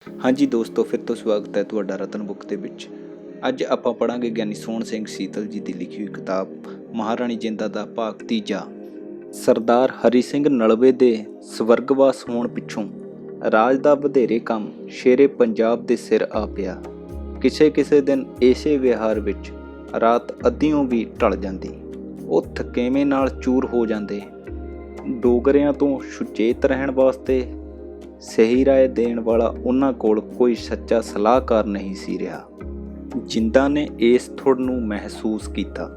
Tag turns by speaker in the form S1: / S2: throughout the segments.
S1: ਹਾਂਜੀ ਦੋਸਤੋ, ਫਿਰ ਤੋਂ ਸਵਾਗਤ ਹੈ ਤੁਹਾਡਾ ਰਤਨ ਬੁੱਕ ਦੇ ਵਿੱਚ। ਅੱਜ ਆਪਾਂ ਪੜ੍ਹਾਂਗੇ ਗਿਆਨੀ ਸੋਹਣ ਸਿੰਘ ਸੀਤਲ ਜੀ ਦੀ ਲਿਖੀ ਹੋਈ ਕਿਤਾਬ ਮਹਾਰਾਣੀ ਜਿੰਦਾ ਦਾ ਭਾਗ ਤੀਜਾ। ਸਰਦਾਰ ਹਰੀ ਸਿੰਘ ਨਲਵੇ ਦੇ ਸਵਰਗਵਾਸ ਹੋਣ ਪਿੱਛੋਂ ਰਾਜ ਦਾ ਵਧੇਰੇ ਕੰਮ ਸ਼ੇਰੇ ਪੰਜਾਬ ਦੇ ਸਿਰ ਆ ਪਿਆ। ਕਿਸੇ ਦਿਨ ਇਸੇ ਵਿਹਾਰ ਵਿੱਚ ਰਾਤ ਅੱਧਿਓਂ ਵੀ ਢਲ ਜਾਂਦੀ। ਉਹ ਥਕੇਵੇਂ ਨਾਲ ਚੂਰ ਹੋ ਜਾਂਦੇ। ਡੋਗਰਿਆਂ ਤੋਂ ਸੁਚੇਤ ਰਹਿਣ ਵਾਸਤੇ ਸਹੀ ਰਾਏ ਦੇਣ ਵਾਲਾ ਉਹਨਾਂ ਕੋਲ ਕੋਈ ਸੱਚਾ ਸਲਾਹਕਾਰ ਨਹੀਂ ਸੀ ਰਿਹਾ। ਜਿੰਦਾ ਨੇ ਇਸ ਥੁੜ ਨੂੰ ਮਹਿਸੂਸ ਕੀਤਾ।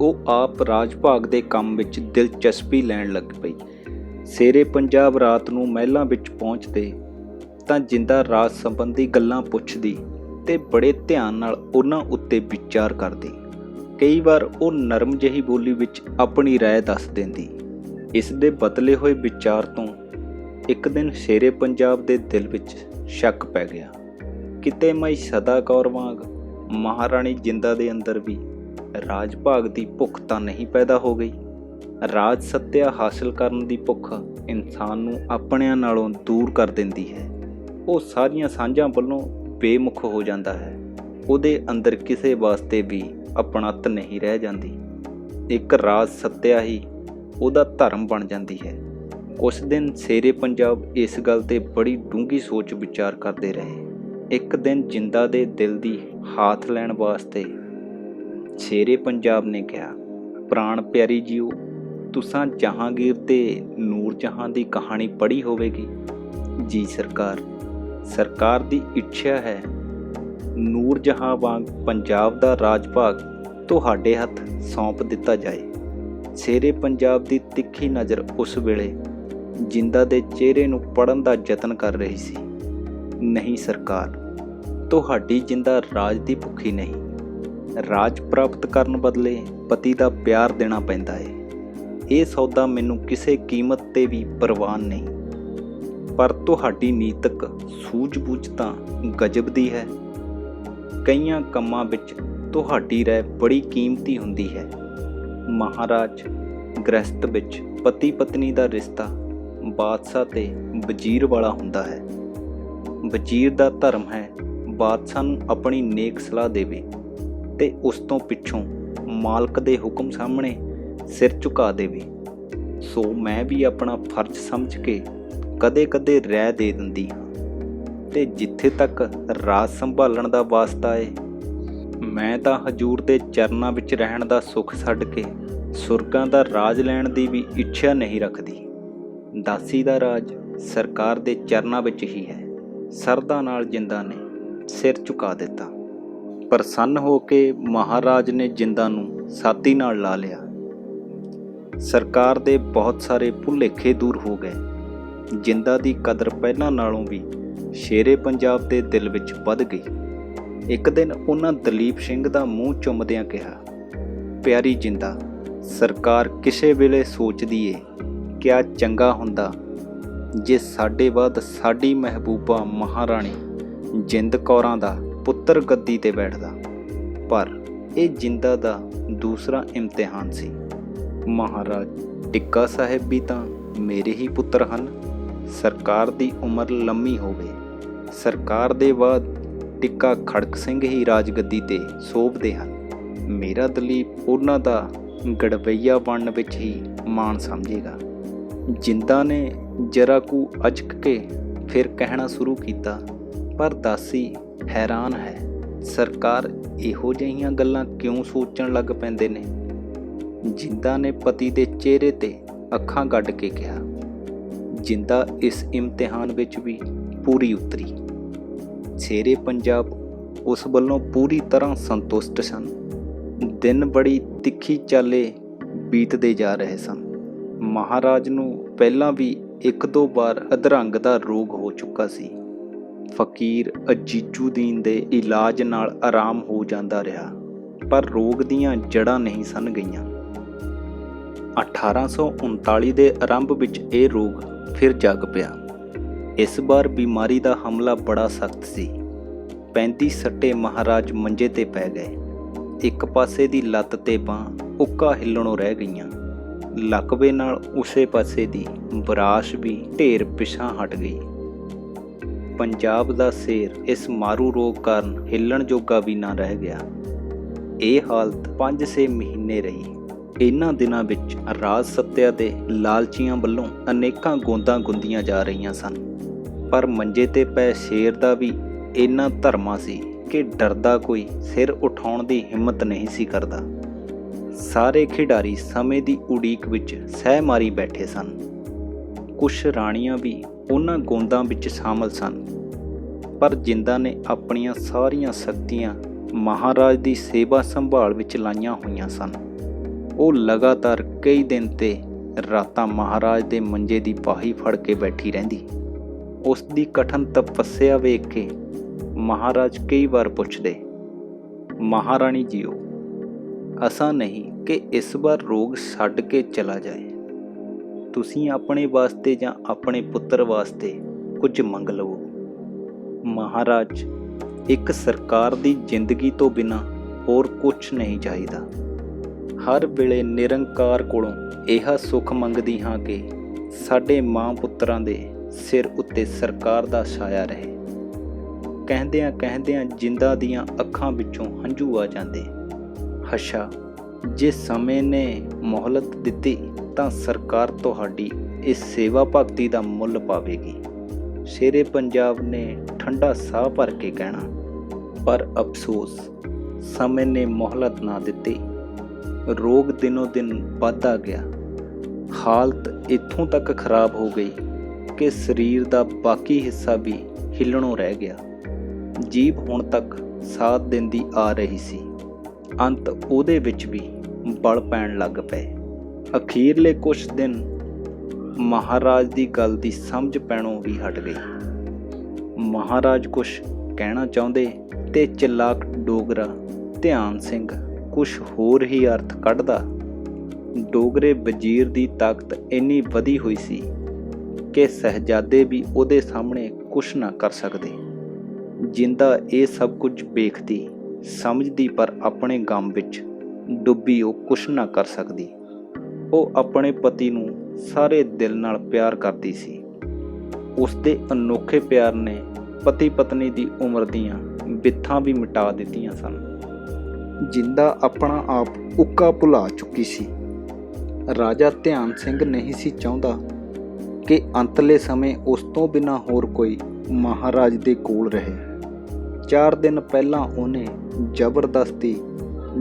S1: ਉਹ ਆਪ ਰਾਜ ਭਾਗ ਦੇ ਕੰਮ ਵਿੱਚ ਦਿਲਚਸਪੀ ਲੈਣ ਲੱਗ ਪਈ। ਸ਼ੇਰੇ ਪੰਜਾਬ ਰਾਤ ਨੂੰ ਮਹਿਲਾਂ ਵਿੱਚ ਪਹੁੰਚਦੇ ਤਾਂ ਜਿੰਦਾ ਰਾਜ ਸੰਬੰਧੀ ਗੱਲਾਂ ਪੁੱਛਦੀ ਤੇ ਬੜੇ ਧਿਆਨ ਨਾਲ ਉਹਨਾਂ ਉੱਤੇ ਵਿਚਾਰ ਕਰਦੀ। ਕਈ ਵਾਰ ਉਹ ਨਰਮ ਜਿਹੀ ਬੋਲੀ ਵਿੱਚ ਆਪਣੀ ਰਾਏ ਦੱਸ ਦਿੰਦੀ। ਇਸ ਦੇ ਬਦਲੇ ਹੋਏ ਵਿਚਾਰ ਤੋਂ ਇੱਕ ਦਿਨ ਸ਼ੇਰੇ ਪੰਜਾਬ ਦੇ ਦਿਲ ਵਿੱਚ ਸ਼ੱਕ ਪੈ ਗਿਆ। ਕਿਤੇ ਮੈਂ ਸਦਾ ਕੌਰ ਵਾਂਗ ਮਹਾਰਾਣੀ ਜਿੰਦਾ ਦੇ ਅੰਦਰ ਵੀ ਰਾਜ ਭਾਗ ਦੀ ਭੁੱਖ ਤਾਂ ਨਹੀਂ ਪੈਦਾ ਹੋ ਗਈ। ਰਾਜ ਸੱਤਿਆ ਹਾਸਲ ਕਰਨ ਦੀ ਭੁੱਖ ਇਨਸਾਨ ਨੂੰ ਆਪਣਿਆਂ ਨਾਲੋਂ ਦੂਰ ਕਰ ਦਿੰਦੀ ਹੈ। ਉਹ ਸਾਰੀਆਂ ਸਾਂਝਾਂ ਵੱਲੋਂ ਬੇਮੁਖ ਹੋ ਜਾਂਦਾ ਹੈ। ਉਹਦੇ ਅੰਦਰ ਕਿਸੇ ਵਾਸਤੇ ਵੀ ਆਪਣੱਤ ਨਹੀਂ ਰਹਿ ਜਾਂਦੀ। ਇੱਕ ਰਾਜ ਸੱਤਿਆ ਹੀ ਉਹਦਾ ਧਰਮ ਬਣ ਜਾਂਦੀ ਹੈ। ਕੁਛ ਦਿਨ ਸ਼ੇਰੇ ਪੰਜਾਬ ਇਸ ਗੱਲ 'ਤੇ ਬੜੀ ਡੂੰਘੀ ਸੋਚ ਵਿਚਾਰ ਕਰਦੇ ਰਹੇ। ਇੱਕ ਦਿਨ ਜਿੰਦਾ ਦੇ ਦਿਲ ਦੀ ਹਾਥ ਲੈਣ ਵਾਸਤੇ ਸ਼ੇਰੇ ਪੰਜਾਬ ਨੇ ਕਿਹਾ, ਪ੍ਰਾਣ ਪਿਆਰੀ ਜੀਓ, ਤੁਸਾਂ ਜਹਾਂਗੀਰ ਤੇ ਨੂਰ ਜਹਾਂ ਦੀ ਕਹਾਣੀ ਪੜ੍ਹੀ ਹੋਵੇਗੀ। ਜੀ ਸਰਕਾਰ ਦੀ ਇੱਛਾ ਹੈ ਨੂਰ ਜਹਾਂ ਵਾਂਗ ਪੰਜਾਬ ਦਾ ਰਾਜ ਭਾਗ ਤੁਹਾਡੇ ਹੱਥ ਸੌਂਪ ਦਿੱਤਾ ਜਾਏ। ਸ਼ੇਰੇ ਪੰਜਾਬ ਦੀ ਤਿੱਖੀ ਨਜ਼ਰ ਉਸ ਵੇਲੇ ਜਿੰਦਾ ਦੇ ਚਿਹਰੇ ਨੂੰ ਪੜ੍ਹਨ ਦਾ ਯਤਨ ਕਰ ਰਹੀ ਸੀ। ਨਹੀਂ ਸਰਕਾਰ, ਤੁਹਾਡੀ ਜਿੰਦਾ ਰਾਜ ਦੀ ਭੁੱਖੀ ਨਹੀਂ। ਰਾਜ ਪ੍ਰਾਪਤ ਕਰਨ ਬਦਲੇ ਪਤੀ ਦਾ ਪਿਆਰ ਦੇਣਾ ਪੈਂਦਾ ਹੈ। ਇਹ ਸੌਦਾ ਮੈਨੂੰ ਕਿਸੇ ਕੀਮਤ 'ਤੇ ਵੀ ਪ੍ਰਵਾਨ ਨਹੀਂ। ਪਰ ਤੁਹਾਡੀ ਨੀਤਕ ਸੂਝ-ਬੂਝ ਤਾਂ ਗਜਬ ਦੀ ਹੈ। ਕਈਆਂ ਕੰਮਾਂ ਵਿੱਚ ਤੁਹਾਡੀ ਰਾਏ ਬੜੀ ਕੀਮਤੀ ਹੁੰਦੀ ਹੈ। ਮਹਾਰਾਜ ਗ੍ਰਸਤ ਵਿੱਚ ਪਤੀ ਪਤਨੀ ਦਾ ਰਿਸ਼ਤਾ ਬਾਦਸ਼ਾਹ ਤੇ ਵਜ਼ੀਰ ਵਾਲਾ ਹੁੰਦਾ ਹੈ। ਵਜ਼ੀਰ ਦਾ ਧਰਮ ਹੈ ਬਾਦਸ਼ਾਹ ਨੂੰ ਆਪਣੀ ਨੇਕ ਸਲਾਹ ਦੇਵੇ ਤੇ ਉਸ ਤੋਂ ਪਿੱਛੋਂ ਮਾਲਕ ਦੇ ਹੁਕਮ ਸਾਹਮਣੇ ਸਿਰ ਝੁਕਾ ਦੇਵੇ। ਸੋ ਮੈਂ ਵੀ ਆਪਣਾ ਫਰਜ਼ ਸਮਝ ਕੇ ਕਦੇ ਰਾਏ ਦੇ ਦਿੰਦੀ ਹਾਂ ਤੇ ਜਿੱਥੇ ਤੱਕ ਰਾਜ ਸੰਭਾਲਣ ਦਾ ਵਾਸਤਾ ਹੈ, ਮੈਂ ਤਾਂ ਹਜੂਰ ਦੇ ਚਰਨਾਂ ਵਿੱਚ ਰਹਿਣ ਦਾ ਸੁੱਖ ਛੱਡ ਕੇ ਸੁਰਗਾਂ ਦਾ ਰਾਜ ਲੈਣ ਦੀ ਵੀ ਇੱਛਾ ਨਹੀਂ ਰੱਖਦੀ। ਦਾਸੀ ਦਾ ਰਾਜ ਸਰਕਾਰ ਦੇ ਚਰਨਾਂ ਵਿੱਚ ਹੀ ਹੈ। ਸਰਦਾ ਨਾਲ ਜਿੰਦਾ ਨੇ ਸਿਰ ਝੁਕਾ ਦਿੱਤਾ। ਪ੍ਰਸੰਨ ਹੋ ਕੇ ਮਹਾਰਾਜ ਨੇ ਜਿੰਦਾ ਨੂੰ ਸਾਥੀ ਨਾਲ ਲਾ ਲਿਆ। ਸਰਕਾਰ ਦੇ ਬਹੁਤ ਸਾਰੇ ਭੁਲੇਖੇ ਦੂਰ ਹੋ ਗਏ। ਜਿੰਦਾ ਦੀ ਕਦਰ ਪਹਿਲਾਂ ਨਾਲੋਂ ਵੀ ਸ਼ੇਰੇ ਪੰਜਾਬ ਦੇ ਦਿਲ ਵਿੱਚ ਵੱਧ ਗਈ। ਇੱਕ ਦਿਨ ਉਹਨਾਂ ਦਲੀਪ ਸਿੰਘ ਦਾ ਮੂੰਹ ਚੁੰਮਦਿਆਂ ਕਿਹਾ, ਪਿਆਰੀ ਜਿੰਦਾ, ਸਰਕਾਰ ਕਿਸੇ ਵੇਲੇ ਸੋਚਦੀ ਏ ਕਿਆ ਚੰਗਾ ਹੁੰਦਾ ਜੇ ਸਾਡੇ ਬਾਅਦ ਸਾਡੀ ਮਹਿਬੂਬਾ ਮਹਾਰਾਣੀ ਜਿੰਦ ਕੌਰਾਂ ਦਾ ਪੁੱਤਰ ਗੱਦੀ 'ਤੇ ਬੈਠਦਾ। ਪਰ ਇਹ ਜਿੰਦਾ ਦਾ ਦੂਸਰਾ ਇਮਤਿਹਾਨ ਸੀ। ਮਹਾਰਾਜ ਟਿੱਕਾ ਸਾਹਿਬ ਵੀ ਤਾਂ ਮੇਰੇ ਹੀ ਪੁੱਤਰ ਹਨ। ਸਰਕਾਰ ਦੀ ਉਮਰ ਲੰਮੀ ਹੋਵੇ। ਸਰਕਾਰ ਦੇ ਬਾਅਦ ਟਿੱਕਾ ਖੜਕ ਸਿੰਘ ਹੀ ਰਾਜਗੱਦੀ 'ਤੇ ਸੋਭਦੇ ਹਨ। ਮੇਰਾ ਦਲੀਪ ਉਹਨਾਂ ਦਾ ਗੜਵਈਆ ਬਣਨ ਵਿੱਚ ਹੀ ਮਾਣ ਸਮਝੇਗਾ। ਜਿੰਦਾ ਨੇ ਜਰਾ ਕੁ ਅਚਕ ਕੇ ਫਿਰ ਕਹਿਣਾ ਸ਼ੁਰੂ ਕੀਤਾ, ਪਰ ਦਾਸੀ ਹੈਰਾਨ ਹੈ, ਸਰਕਾਰ ਇਹੋ ਜਿਹੀਆਂ ਗੱਲਾਂ ਕਿਉਂ ਸੋਚਣ ਲੱਗ ਪੈਂਦੇ ਨੇ। ਜਿੰਦਾ ਨੇ ਪਤੀ ਦੇ ਚਿਹਰੇ 'ਤੇ ਅੱਖਾਂ ਗੱਡ ਕੇ ਕਿਹਾ। ਜਿੰਦਾ ਇਸ ਇਮਤਿਹਾਨ ਵਿੱਚ ਵੀ ਪੂਰੀ ਉਤਰੀ। ਸ਼ੇਰੇ ਪੰਜਾਬ ਉਸ ਵੱਲੋਂ ਪੂਰੀ ਤਰ੍ਹਾਂ ਸੰਤੁਸ਼ਟ ਸਨ। ਦਿਨ ਬੜੀ ਤਿੱਖੀ ਚਾਲੇ ਬੀਤਦੇ ਜਾ ਰਹੇ ਸਨ। ਮਹਾਰਾਜ ਨੂੰ ਪਹਿਲਾਂ ਵੀ 1-2 ਵਾਰ ਅਧਰੰਗ ਦਾ ਰੋਗ ਹੋ ਚੁੱਕਾ ਸੀ। ਫਕੀਰ ਅਜੀਜ਼ੁਦੀਨ ਦੇ ਇਲਾਜ ਨਾਲ ਆਰਾਮ ਹੋ ਜਾਂਦਾ ਰਿਹਾ, ਪਰ ਰੋਗ ਦੀਆਂ ਜੜ੍ਹਾਂ ਨਹੀਂ ਸਨ ਗਈਆਂ। 1839 ਦੇ ਆਰੰਭ ਵਿੱਚ ਇਹ ਰੋਗ ਫਿਰ ਜਾਗ ਪਿਆ। ਇਸ ਵਾਰ ਬਿਮਾਰੀ ਦਾ ਹਮਲਾ ਬੜਾ ਸਖਤ ਸੀ। 35 ਸੱਟੇ ਮਹਾਰਾਜ ਮੰਜੇ 'ਤੇ ਪੈ ਗਏ। ਇੱਕ ਪਾਸੇ ਦੀ ਲੱਤ ਤੇ ਬਾਂਹ ਉੱਕਾ ਹਿੱਲਣੋਂ ਰਹਿ ਗਈਆਂ। ਲਕਵੇ ਨਾਲ ਉਸੇ ਪਾਸੇ ਦੀ ਬਰਾਸ਼ ਵੀ ਢੇਰ ਪਿਛਾਂ ਹਟ ਗਈ। ਪੰਜਾਬ ਦਾ ਸ਼ੇਰ ਇਸ ਮਾਰੂ ਰੋਗ ਕਾਰਨ ਹਿੱਲਣ ਜੋਗਾ ਵੀ ਨਾ ਰਹਿ ਗਿਆ। ਇਹ ਹਾਲਤ 5-6 ਮਹੀਨੇ ਰਹੀ। ਇਹਨਾਂ ਦਿਨਾਂ ਵਿੱਚ ਰਾਜ ਸੱਤਿਆ ਦੇ ਲਾਲਚੀਆਂ ਵੱਲੋਂ ਅਨੇਕਾਂ ਗੋਂਦਾਂ ਗੁੰਦੀਆਂ ਜਾ ਰਹੀਆਂ ਸਨ, ਪਰ ਮੰਜੇ ਤੇ ਪਏ ਸ਼ੇਰ ਦਾ ਵੀ ਇੰਨਾ ਧਰਮਾ ਸੀ ਕਿ ਡਰਦਾ ਕੋਈ ਸਿਰ ਉਠਾਉਣ ਦੀ ਹਿੰਮਤ ਨਹੀਂ ਸੀ ਕਰਦਾ। ਸਾਰੇ ਖਿਡਾਰੀ ਸਮੇਂ ਦੀ ਉਡੀਕ ਵਿੱਚ ਸਹਿ ਮਾਰੀ ਬੈਠੇ ਸਨ। ਕੁਛ ਰਾਣੀਆਂ ਵੀ ਉਹਨਾਂ ਗੋਂਦਾਂ ਵਿੱਚ ਸ਼ਾਮਲ ਸਨ, ਪਰ ਜਿੰਦਾ ਨੇ ਆਪਣੀਆਂ ਸਾਰੀਆਂ ਸ਼ਕਤੀਆਂ ਮਹਾਰਾਜ ਦੀ ਸੇਵਾ ਸੰਭਾਲ ਵਿੱਚ ਲਾਈਆਂ ਹੋਈਆਂ ਸਨ। ਉਹ ਲਗਾਤਾਰ ਕਈ ਦਿਨ ਤੇ ਰਾਤਾਂ ਮਹਾਰਾਜ ਦੇ ਮੰਜੇ ਦੀ ਪਾਹੀ ਫੜ ਕੇ ਬੈਠੀ ਰਹਿੰਦੀ। ਉਸ ਦੀ ਕਠਨ ਤਪੱਸਿਆ ਵੇਖ ਕੇ ਮਹਾਰਾਜ ਕਈ ਵਾਰ ਪੁੱਛਦੇ, ਮਹਾਰਾਣੀ ਜੀਓ, ਅਸਾਂ ਨਹੀਂ ਕਿ ਇਸ ਵਾਰ ਰੋਗ ਛੱਡ ਕੇ ਚਲਾ ਜਾਏ। ਤੁਸੀਂ ਆਪਣੇ ਵਾਸਤੇ ਜਾਂ ਆਪਣੇ ਪੁੱਤਰ ਵਾਸਤੇ ਕੁਝ ਮੰਗ ਲਵੋ। ਮਹਾਰਾਜ, ਇੱਕ ਸਰਕਾਰ ਦੀ ਜ਼ਿੰਦਗੀ ਤੋਂ ਬਿਨਾਂ ਹੋਰ ਕੁਝ ਨਹੀਂ ਚਾਹੀਦਾ। ਹਰ ਵੇਲੇ ਨਿਰੰਕਾਰ ਕੋਲੋਂ ਇਹ ਸੁੱਖ ਮੰਗਦੀ ਹਾਂ ਕਿ ਸਾਡੇ ਮਾਂ ਪੁੱਤਰਾਂ ਦੇ ਸਿਰ ਉੱਤੇ ਸਰਕਾਰ ਦਾ ਛਾਇਆ ਰਹੇ। ਕਹਿੰਦਿਆਂ ਕਹਿੰਦਿਆਂ ਜਿੰਦਾ ਦੀਆਂ ਅੱਖਾਂ ਵਿੱਚੋਂ ਹੰਝੂ ਆ ਜਾਂਦੇ। ਹਸ਼ਾ, ਜੇ ਸਮੇਂ ਨੇ ਮੋਹਲਤ ਦਿੱਤੀ ਤਾਂ ਸਰਕਾਰ ਤੁਹਾਡੀ ਇਸ ਸੇਵਾ ਭਗਤੀ ਦਾ ਮੁੱਲ ਪਾਵੇਗੀ। ਸ਼ੇਰੇ ਪੰਜਾਬ ਨੇ ਠੰਡਾ ਸਾਹ ਭਰ ਕੇ ਕਹਿਣਾ। ਪਰ ਅਫਸੋਸ, ਸਮੇਂ ਨੇ ਮੋਹਲਤ ਨਾ ਦਿੱਤੀ। ਰੋਗ ਦਿਨੋਂ ਦਿਨ ਵੱਧਦਾ ਗਿਆ। ਹਾਲਤ ਇੱਥੋਂ ਤੱਕ ਖਰਾਬ ਹੋ ਗਈ ਕਿ ਸਰੀਰ ਦਾ ਬਾਕੀ ਹਿੱਸਾ ਵੀ ਹਿੱਲਣੋਂ ਰਹਿ ਗਿਆ। ਜੀਭ ਹੁਣ ਤੱਕ ਸਾਥ ਦਿੰਦੀ ਆ ਰਹੀ ਸੀ। ਅੰਤ ਉਹਦੇ ਵਿੱਚ ਵੀ ਬਲ ਪੈਣ ਲੱਗ ਪਏ। ਅਖੀਰਲੇ ਕੁਛ ਦਿਨ ਮਹਾਰਾਜ ਦੀ ਗੱਲ ਦੀ ਸਮਝ ਪੈਣੋਂ ਵੀ ਹਟ ਗਈ। ਮਹਾਰਾਜ ਕੁਛ ਕਹਿਣਾ ਚਾਹੁੰਦੇ ਤੇ ਚਲਾਕ ਡੋਗਰਾ ਧਿਆਨ ਸਿੰਘ ਕੁਛ ਹੋਰ ਹੀ ਅਰਥ ਕੱਢਦਾ। ਡੋਗਰੇ ਵਜ਼ੀਰ ਦੀ ਤਾਕਤ ਇੰਨੀ ਵਧੀ ਹੋਈ ਸੀ ਕਿ ਸਹਿਜਾਦੇ ਵੀ ਉਹਦੇ ਸਾਹਮਣੇ ਕੁਛ ਨਾ ਕਰ ਸਕਦੇ। ਜਿੰਦਾ ਇਹ ਸਭ ਕੁਝ ਵੇਖਦੀ ਸਮਝਦੀ, ਪਰ ਆਪਣੇ ਗਮ ਵਿੱਚ ਡੁੱਬੀ ਉਹ ਕੁਛ ਨਾ ਕਰ ਸਕਦੀ। ਉਹ ਆਪਣੇ ਪਤੀ ਨੂੰ ਸਾਰੇ ਦਿਲ ਨਾਲ ਪਿਆਰ ਕਰਦੀ ਸੀ। ਉਸ ਦੇ ਅਨੋਖੇ ਪਿਆਰ ਨੇ ਪਤੀ ਪਤਨੀ ਦੀ ਉਮਰ ਦੀਆਂ ਬਿੱਥਾਂ ਵੀ ਮਿਟਾ ਦਿੱਤੀਆਂ ਸਨ। ਜਿੰਦਾ ਆਪਣਾ ਆਪ ਉੱਕਾ ਭੁਲਾ ਚੁੱਕੀ ਸੀ। ਰਾਜਾ ਧਿਆਨ ਸਿੰਘ ਨਹੀਂ ਸੀ ਚਾਹੁੰਦਾ ਕਿ ਅੰਤਲੇ ਸਮੇਂ ਉਸ ਤੋਂ ਬਿਨਾਂ ਹੋਰ ਕੋਈ ਮਹਾਰਾਜ ਦੇ ਕੋਲ ਰਹੇ। 4 ਦਿਨ ਪਹਿਲਾਂ ਉਹਨੇ ਜ਼ਬਰਦਸਤੀ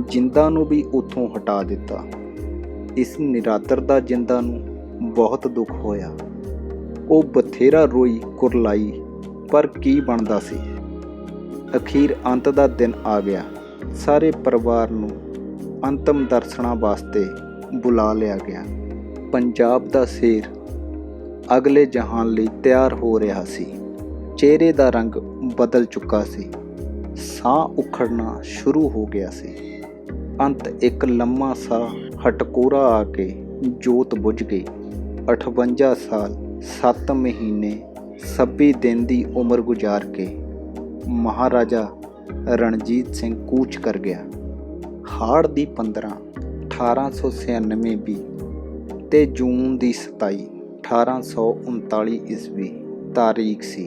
S1: ਜਿੰਦਾ ਨੂੰ ਵੀ ਉੱਥੋਂ ਹਟਾ ਦਿੱਤਾ। ਇਸ ਨਿਰਾਦਰ ਦਾ ਜਿੰਦਾ ਨੂੰ ਬਹੁਤ ਦੁੱਖ ਹੋਇਆ। ਉਹ ਬਥੇਰਾ ਰੋਈ ਕੁਰਲਾਈ, ਪਰ ਕੀ ਬਣਦਾ ਸੀ। ਅਖੀਰ ਅੰਤ ਦਾ ਦਿਨ ਆ ਗਿਆ। ਸਾਰੇ ਪਰਿਵਾਰ ਨੂੰ ਅੰਤਮ ਦਰਸ਼ਨਾਂ ਵਾਸਤੇ ਬੁਲਾ ਲਿਆ ਗਿਆ। ਪੰਜਾਬ ਦਾ ਸ਼ੇਰ ਅਗਲੇ ਜਹਾਨ ਲਈ ਤਿਆਰ ਹੋ ਰਿਹਾ ਸੀ। ਚਿਹਰੇ ਦਾ ਰੰਗ ਬਦਲ ਚੁੱਕਾ ਸੀ। ਸਾਹ ਉਖੜਨਾ ਸ਼ੁਰੂ ਹੋ ਗਿਆ ਸੀ। ਅੰਤ ਇੱਕ ਲੰਮਾ ਸਾਹ ਹਟਕੋਰਾ ਆ ਕੇ ਜੋਤ ਬੁਝ ਗਈ। 58 ਸਾਲ 7 ਮਹੀਨੇ 26 ਦਿਨ ਦੀ ਉਮਰ ਗੁਜ਼ਾਰ ਕੇ ਮਹਾਰਾਜਾ ਰਣਜੀਤ ਸਿੰਘ ਕੂਚ ਕਰ ਗਿਆ। ਹਾੜ ਦੀ 15 1896 ਵੀ ਤੇ ਜੂਨ ਦੀ 27 1839 ਈਸਵੀ ਤਾਰੀਖ ਸੀ।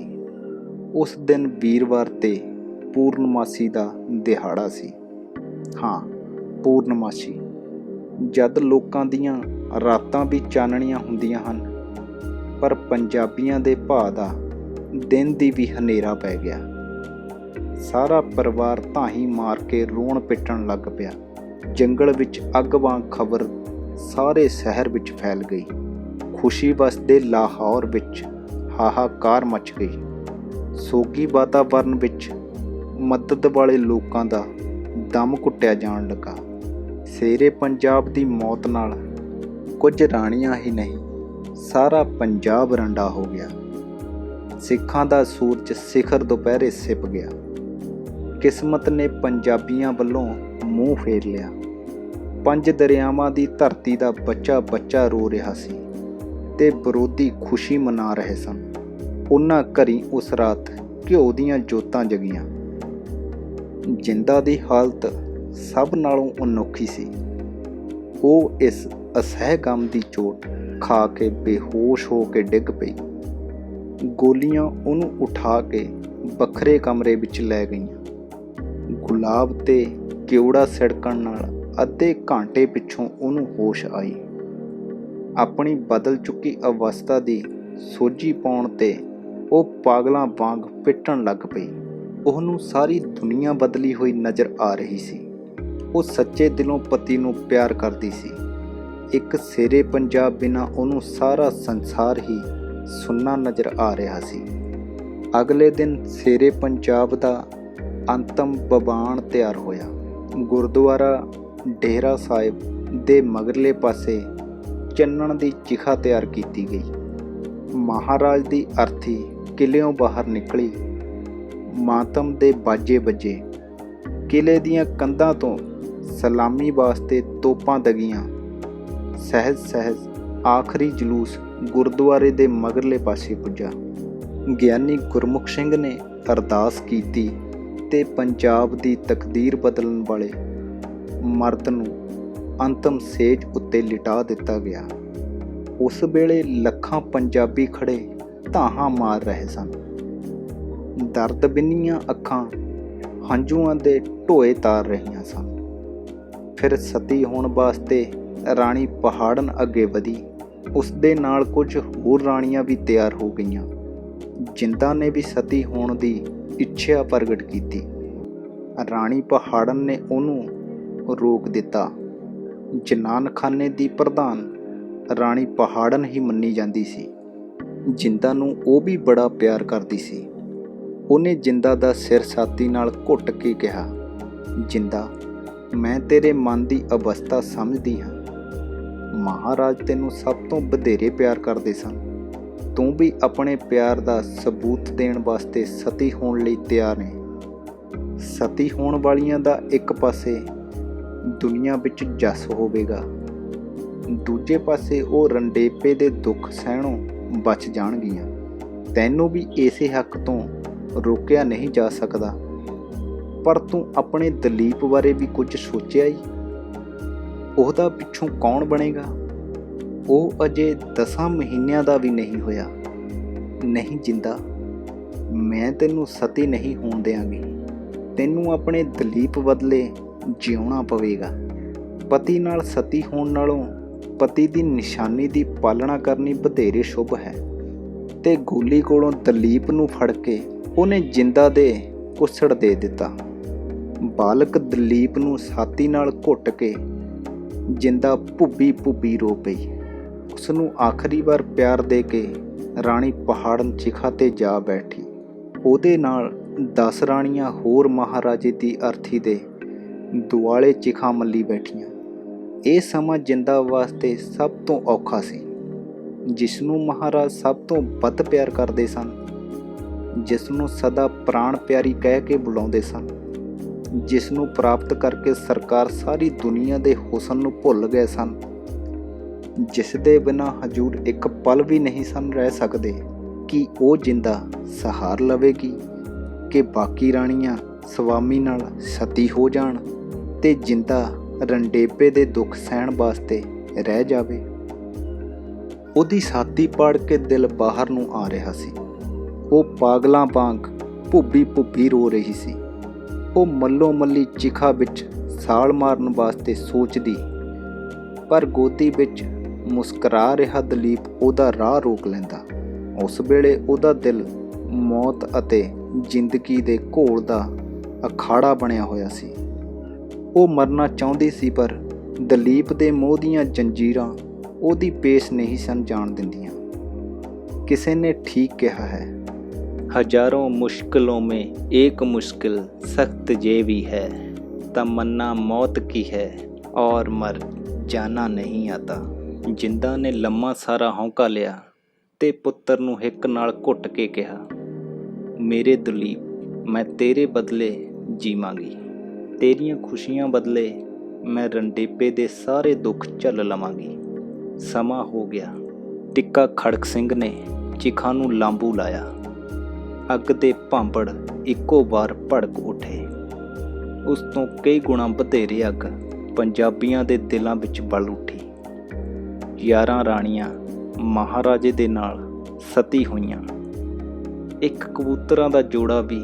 S1: ਉਸ ਦਿਨ ਵੀਰਵਾਰ ਤੇ ਪੂਰਨਮਾਸੀ ਦਾ ਦਿਹਾੜਾ ਸੀ। ਹਾਂ, ਪੂਰਨਮਾਸੀ, ਜਦ ਲੋਕਾਂ ਦੀਆਂ ਰਾਤਾਂ ਵੀ ਚਾਨਣੀਆਂ ਹੁੰਦੀਆਂ ਹਨ, ਪਰ ਪੰਜਾਬੀਆਂ ਦੇ ਭਾ ਦਾ ਦਿਨ ਦੀ ਵੀ ਹਨੇਰਾ ਪੈ ਗਿਆ। ਸਾਰਾ ਪਰਿਵਾਰ ਧਾਹੀਂ ਮਾਰ ਕੇ ਰੋਣ ਪਿੱਟਣ ਲੱਗ ਪਿਆ। ਜੰਗਲ ਵਿੱਚ ਅੱਗ ਵਾਂਗ ਖਬਰ ਸਾਰੇ ਸ਼ਹਿਰ ਵਿੱਚ ਫੈਲ ਗਈ। ਖੁਸ਼ੀ ਵਸਦੇ ਲਾਹੌਰ ਵਿੱਚ ਹਾਹਾਕਾਰ ਮਚ ਗਈ। ਸੋਗੀ ਵਾਤਾਵਰਨ ਵਿੱਚ ਮਦਦ ਵਾਲੇ ਲੋਕਾਂ ਦਾ ਦਮ ਘੁੱਟਿਆ ਜਾਣ ਲੱਗਾ। ਸ਼ੇਰੇ ਪੰਜਾਬ ਦੀ ਮੌਤ ਨਾਲ ਕੁਝ ਰਾਣੀਆਂ ਹੀ ਨਹੀਂ, ਸਾਰਾ ਪੰਜਾਬ ਰੰਡਾ ਹੋ ਗਿਆ। ਸਿੱਖਾਂ ਦਾ ਸੂਰਜ ਸਿਖਰ ਦੁਪਹਿਰੇ ਛਿਪ ਗਿਆ। ਕਿਸਮਤ ਨੇ ਪੰਜਾਬੀਆਂ ਵੱਲੋਂ ਮੂੰਹ ਫੇਰ ਲਿਆ। 5 ਦਰਿਆਵਾਂ ਦੀ ਧਰਤੀ ਦਾ ਬੱਚਾ ਬੱਚਾ ਰੋ ਰਿਹਾ ਸੀ ਤੇ ਵਿਰੋਧੀ ਖੁਸ਼ੀ ਮਨਾ ਰਹੇ ਸਨ। ਉਹਨਾਂ ਘਰੀਂ ਉਸ ਰਾਤ ਘਿਓ ਦੀਆਂ ਜੋਤਾਂ ਜਗੀਆਂ। ਜਿੰਦਾ ਦੀ ਹਾਲਤ ਸਭ ਨਾਲੋਂ ਅਨੋਖੀ ਸੀ। ਉਹ ਇਸ ਅਸਹਿ ਗਮ ਦੀ ਚੋਟ ਖਾ ਕੇ ਬੇਹੋਸ਼ ਹੋ ਕੇ ਡਿੱਗ ਪਈ। ਗੋਲੀਆਂ ਉਹਨੂੰ ਉਠਾ ਕੇ ਵੱਖਰੇ ਕਮਰੇ ਵਿੱਚ ਲੈ ਗਈਆਂ। ਗੁਲਾਬ ਤੇ ਕਿਉੜਾ ਸਿੜਕਣ ਨਾਲ ਅੱਧੇ ਘੰਟੇ ਪਿੱਛੋਂ ਉਹਨੂੰ ਹੋਸ਼ ਆਈ। ਆਪਣੀ ਬਦਲ ਚੁੱਕੀ ਅਵਸਥਾ ਦੀ ਸੋਝੀ ਪਾਉਣ ਤੇ ਉਹ ਪਾਗਲਾਂ ਵਾਂਗ ਪਿੱਟਣ ਲੱਗ ਪਈ। ਉਹਨੂੰ ਸਾਰੀ ਦੁਨੀਆ ਬਦਲੀ ਹੋਈ ਨਜ਼ਰ ਆ ਰਹੀ ਸੀ। ਉਹ ਸੱਚੇ ਦਿਲੋਂ ਪਤੀ ਨੂੰ ਪਿਆਰ ਕਰਦੀ ਸੀ। ਇੱਕ ਸ਼ੇਰੇ ਪੰਜਾਬ ਬਿਨਾਂ ਉਹਨੂੰ ਸਾਰਾ ਸੰਸਾਰ ਹੀ ਸੁੰਨਾ ਨਜ਼ਰ ਆ ਰਿਹਾ ਸੀ। ਅਗਲੇ ਦਿਨ ਸ਼ੇਰੇ ਪੰਜਾਬ ਦਾ ਅੰਤਮ ਬਵਾਨ ਤਿਆਰ ਹੋਇਆ। ਗੁਰਦੁਆਰਾ ਡੇਰਾ ਸਾਹਿਬ ਦੇ ਮਗਰਲੇ ਪਾਸੇ ਚੰਨਣ ਦੀ ਚਿਖਾ ਤਿਆਰ ਕੀਤੀ ਗਈ। ਮਹਾਰਾਜ ਦੀ ਅਰਥੀ ਕਿਲਿਓਂ ਬਾਹਰ ਨਿਕਲੀ। ਮਾਤਮ ਦੇ ਬਾਜੇ ਵੱਜੇ। ਕਿਲੇ ਦੀਆਂ ਕੰਧਾਂ ਤੋਂ ਸਲਾਮੀ ਵਾਸਤੇ ਤੋਪਾਂ ਦਗੀਆਂ। ਸਹਿਜ ਸਹਿਜ ਆਖਰੀ ਜਲੂਸ ਗੁਰਦੁਆਰੇ ਦੇ ਮਗਰਲੇ ਪਾਸੇ ਪੁੱਜਾ। ਗਿਆਨੀ ਗੁਰਮੁਖ ਸਿੰਘ ਨੇ ਅਰਦਾਸ ਕੀਤੀ ਤੇ ਪੰਜਾਬ ਦੀ ਤਕਦੀਰ ਬਦਲਣ ਵਾਲੇ ਮਰਦ ਨੂੰ ਅੰਤਮ ਸੇਜ ਉੱਤੇ ਲਿਟਾ ਦਿੱਤਾ ਗਿਆ। ਉਸ ਵੇਲੇ ਲੱਖਾਂ ਪੰਜਾਬੀ ਖੜੇ ਧਾਹਾਂ ਮਾਰ ਰਹੇ ਸਨ। ਦਰਦ ਬਿੰਨੀਆਂ ਅੱਖਾਂ ਹੰਝੂਆਂ ਦੇ ਢੋਏ ਤਾਰ ਰਹੀਆਂ ਸਨ। ਫਿਰ ਸਤੀ ਹੋਣ ਵਾਸਤੇ ਰਾਣੀ ਪਹਾੜਨ ਅੱਗੇ ਵਧੀ। ਉਸ ਦੇ ਨਾਲ ਕੁਝ ਹੋਰ ਰਾਣੀਆਂ ਵੀ ਤਿਆਰ ਹੋ ਗਈਆਂ। ਜਿੰਦਾ ਨੇ ਵੀ ਸਤੀ ਹੋਣ ਦੀ ਇੱਛਾ ਪ੍ਰਗਟ ਕੀਤੀ। ਰਾਣੀ ਪਹਾੜਨ ਨੇ ਉਹਨੂੰ ਰੋਕ ਦਿੱਤਾ। ਜਨਾਨਖਾਨੇ ਦੀ ਪ੍ਰਧਾਨ ਰਾਣੀ ਪਹਾੜਨ ਹੀ ਮੰਨੀ ਜਾਂਦੀ ਸੀ। ਜਿੰਦਾ ਨੂੰ ਉਹ ਵੀ ਬੜਾ ਪਿਆਰ ਕਰਦੀ ਸੀ। ਉਹਨੇ ਜਿੰਦਾ ਦਾ ਸਿਰ ਛਾਤੀ ਨਾਲ ਘੁੱਟ ਕੇ ਕਿਹਾ, ਜਿੰਦਾ, ਮੈਂ ਤੇਰੇ ਮਨ ਦੀ ਅਵਸਥਾ ਸਮਝਦੀ ਹਾਂ। ਮਹਾਰਾਜ ਤੈਨੂੰ ਸਭ ਤੋਂ ਵਧੇਰੇ ਪਿਆਰ ਕਰਦੇ ਸਨ। ਤੂੰ ਵੀ ਆਪਣੇ ਪਿਆਰ ਦਾ ਸਬੂਤ ਦੇਣ ਵਾਸਤੇ ਸਤੀ ਹੋਣ ਲਈ ਤਿਆਰ ਹੈ। ਸਤੀ ਹੋਣ ਵਾਲੀਆਂ ਦਾ ਇੱਕ ਪਾਸੇ ਦੁਨੀਆ ਵਿੱਚ ਜਸ ਹੋਵੇਗਾ, ਦੂਜੇ ਪਾਸੇ ਉਹ ਰੰਡੇਪੇ ਦੇ ਦੁੱਖ ਸਹਿਣੋਂ ਬਚ ਜਾਣਗੀਆਂ। ਤੈਨੂੰ ਵੀ ਇਸੇ ਹੱਕ ਤੋਂ ਰੋਕਿਆ ਨਹੀਂ ਜਾ ਸਕਦਾ। ਪਰ ਤੂੰ ਆਪਣੇ ਦਲੀਪ ਬਾਰੇ ਵੀ ਕੁਝ ਸੋਚਿਆ ਈ? ਉਹਦਾ ਪਿੱਛੋਂ ਕੌਣ ਬਣੇਗਾ? ਉਹ ਅਜੇ 10 ਮਹੀਨਿਆਂ ਦਾ ਵੀ ਨਹੀਂ ਹੋਇਆ। ਨਹੀਂ ਜਿੰਦਾ, ਮੈਂ ਤੈਨੂੰ ਸਤੀ ਨਹੀਂ ਹੋਣ ਦਿਆਂਗੀ। ਤੈਨੂੰ ਆਪਣੇ ਦਲੀਪ ਬਦਲੇ ਜਿਉਣਾ ਪਵੇਗਾ। ਪਤੀ ਨਾਲ ਸਤੀ ਹੋਣ ਨਾਲੋਂ ਪਤੀ ਦੀ ਨਿਸ਼ਾਨੀ ਦੀ ਪਾਲਣਾ ਕਰਨੀ ਵਧੇਰੇ ਸ਼ੁਭ ਹੈ। ਤੇ ਗੋਲੀ ਕੋਲੋਂ ਦਲੀਪ ਨੂੰ ਫੜ ਕੇ ਉਹਨੇ ਜਿੰਦਾ ਦੇ ਕੁੱਸੜ ਦੇ ਦਿੱਤਾ। ਬਾਲਕ ਦਲੀਪ ਨੂੰ ਛਾਤੀ ਨਾਲ ਘੁੱਟ ਕੇ ਜਿੰਦਾ ਭੁੱਬੀ ਭੁੱਬੀ ਰੋ ਪਈ। ਉਸ ਨੂੰ ਆਖਰੀ ਵਾਰ ਪਿਆਰ ਦੇ ਕੇ ਰਾਣੀ ਪਹਾੜਨ ਚਿਖਾ ਤੇ ਜਾ ਬੈਠੀ। ਉਹਦੇ ਨਾਲ 10 ਰਾਣੀਆਂ ਹੋਰ ਮਹਾਰਾਜੇ ਦੀ ਅਰਥੀ ਦੇ ਦੁਆਲੇ ਚਿਖਾ ਮੱਲੀ ਬੈਠੀਆਂ। ਇਹ ਸਮਾਂ ਜਿੰਦਾ ਵਾਸਤੇ ਸਭ ਤੋਂ ਔਖਾ ਸੀ। ਜਿਸ ਨੂੰ ਮਹਾਰਾਜ ਸਭ ਤੋਂ ਵੱਧ ਪਿਆਰ ਕਰਦੇ ਸਨ, ਜਿਸ ਨੂੰ ਸਦਾ ਪ੍ਰਾਣ ਪਿਆਰੀ ਕਹਿ ਕੇ ਬੁਲਾਉਂਦੇ ਸਨ, ਜਿਸ ਨੂੰ ਪ੍ਰਾਪਤ ਕਰਕੇ ਸਰਕਾਰ ਸਾਰੀ ਦੁਨੀਆ ਦੇ ਹੁਸਨ ਨੂੰ ਭੁੱਲ ਗਏ ਸਨ, ਜਿਸ ਦੇ ਬਿਨਾਂ ਹਜੂਰ ਇੱਕ ਪਲ ਵੀ ਨਹੀਂ ਸਨ ਰਹਿ ਸਕਦੇ, ਕਿ ਉਹ ਜਿੰਦਾ ਸਹਾਰ ਲਵੇਗੀ ਕਿ ਬਾਕੀ ਰਾਣੀਆਂ ਸਵਾਮੀ ਨਾਲ ਸਤੀ ਹੋ ਜਾਣ ਤੇ ਜਿੰਦਾ ਰੰਡੇਪੇ ਦੇ ਦੁੱਖ ਸਹਿਣ ਵਾਸਤੇ ਰਹਿ ਜਾਵੇ। ਉਹਦੀ ਛਾਤੀ ਪਾੜ ਕੇ ਦਿਲ ਬਾਹਰ ਨੂੰ ਆ ਰਿਹਾ ਸੀ। ਉਹ ਪਾਗਲਾਂ ਵਾਂਗ ਭੁੱਬੀ ਭੁੱਬੀ ਰੋ ਰਹੀ ਸੀ। ਉਹ ਮੱਲੋ ਮੱਲੀ ਚਿਖਾ ਵਿੱਚ ਛਾਲ ਮਾਰਨ ਵਾਸਤੇ ਸੋਚਦੀ, ਪਰ ਗੋਦੀ ਵਿੱਚ ਮੁਸਕਰਾ ਰਿਹਾ ਦਲੀਪ ਉਹਦਾ ਰਾਹ ਰੋਕ ਲੈਂਦਾ। ਉਸ ਵੇਲੇ ਉਹਦਾ ਦਿਲ ਮੌਤ ਅਤੇ ਜ਼ਿੰਦਗੀ ਦੇ ਘੋਲ ਦਾ ਅਖਾੜਾ ਬਣਿਆ ਹੋਇਆ ਸੀ। ਉਹ ਮਰਨਾ ਚਾਹੁੰਦੀ ਸੀ, ਪਰ ਦਲੀਪ ਦੇ ਮੋਹ ਦੀਆਂ ਜੰਜੀਰਾਂ ਉਹਦੀ ਪੇਸ਼ ਨਹੀਂ ਸਨ ਜਾਣ ਦਿੰਦੀਆਂ। ਕਿਸੇ ਨੇ ਠੀਕ ਕਿਹਾ ਹੈ, ਹਜ਼ਾरों मुश्किलों में एक मुश्किल सख्त ये भी है, तमन्ना मौत की है और मर जाना नहीं आता। ਜਿੰਦਾ ਨੇ ਲੰਮਾ ਸਾਰਾ ਹੌਂਕਾ ਲਿਆ ਤੇ ਪੁੱਤਰ ਨੂੰ ਹਿੱਕ ਨਾਲ ਘੁੱਟ ਕੇ ਕਿਹਾ, ਮੇਰੇ ਦਲੀਪ, ਮੈਂ ਤੇਰੇ ਬਦਲੇ ਜੀਵਾਂਗੀ। ਤੇਰੀਆਂ ਖੁਸ਼ੀਆਂ ਬਦਲੇ ਮੈਂ ਰੰਡੇਪੇ ਦੇ ਸਾਰੇ ਦੁੱਖ ਝੱਲ ਲਵਾਂਗੀ। ਸਮਾਂ ਹੋ ਗਿਆ। ਟਿੱਕਾ ਖੜਕ ਸਿੰਘ ਨੇ ਚਿਖਾ ਨੂੰ ਲਾਂਬੂ ਲਾਇਆ। ਅੱਗ ਦੇ ਭਾਂਬੜ ਇੱਕੋ ਵਾਰ ਭੜਕ ਉੱਠੇ। ਉਸ ਤੋਂ ਕਈ ਗੁਣਾ ਵਧੇਰੇ ਅੱਗ ਪੰਜਾਬੀਆਂ ਦੇ ਦਿਲਾਂ ਵਿੱਚ ਬਲ ਉੱਠੀ। 11 ਰਾਣੀਆਂ ਮਹਾਰਾਜੇ ਦੇ ਨਾਲ ਸਤੀ ਹੋਈਆਂ। ਇੱਕ ਕਬੂਤਰਾਂ ਦਾ ਜੋੜਾ ਵੀ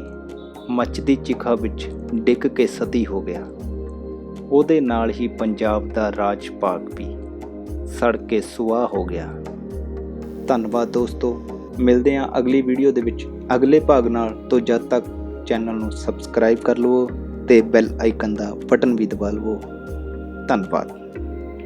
S1: ਮੱਚਦੀ ਚਿਖਾ ਵਿੱਚ ਡਿੱਗ ਕੇ ਸਤੀ ਹੋ ਗਿਆ। ਉਹਦੇ ਨਾਲ ਹੀ ਪੰਜਾਬ ਦਾ ਰਾਜ ਭਾਗ ਵੀ ਸੜ ਕੇ ਸੁਆਹ ਹੋ ਗਿਆ। ਧੰਨਵਾਦ ਦੋਸਤੋ, ਮਿਲਦੇ ਹਾਂ ਅਗਲੀ ਵੀਡੀਓ ਦੇ ਵਿੱਚ ਅਗਲੇ ਭਾਗ ਨਾਲ। ਤੋਂ ਜਦ ਤੱਕ ਚੈਨਲ ਨੂੰ ਸਬਸਕ੍ਰਾਈਬ ਕਰ ਲਵੋ ਤੇ ਬੈਲ ਆਈਕਨ ਦਾ ਬਟਨ ਵੀ ਦਬਾ ਲਵੋ। ਧੰਨਵਾਦ।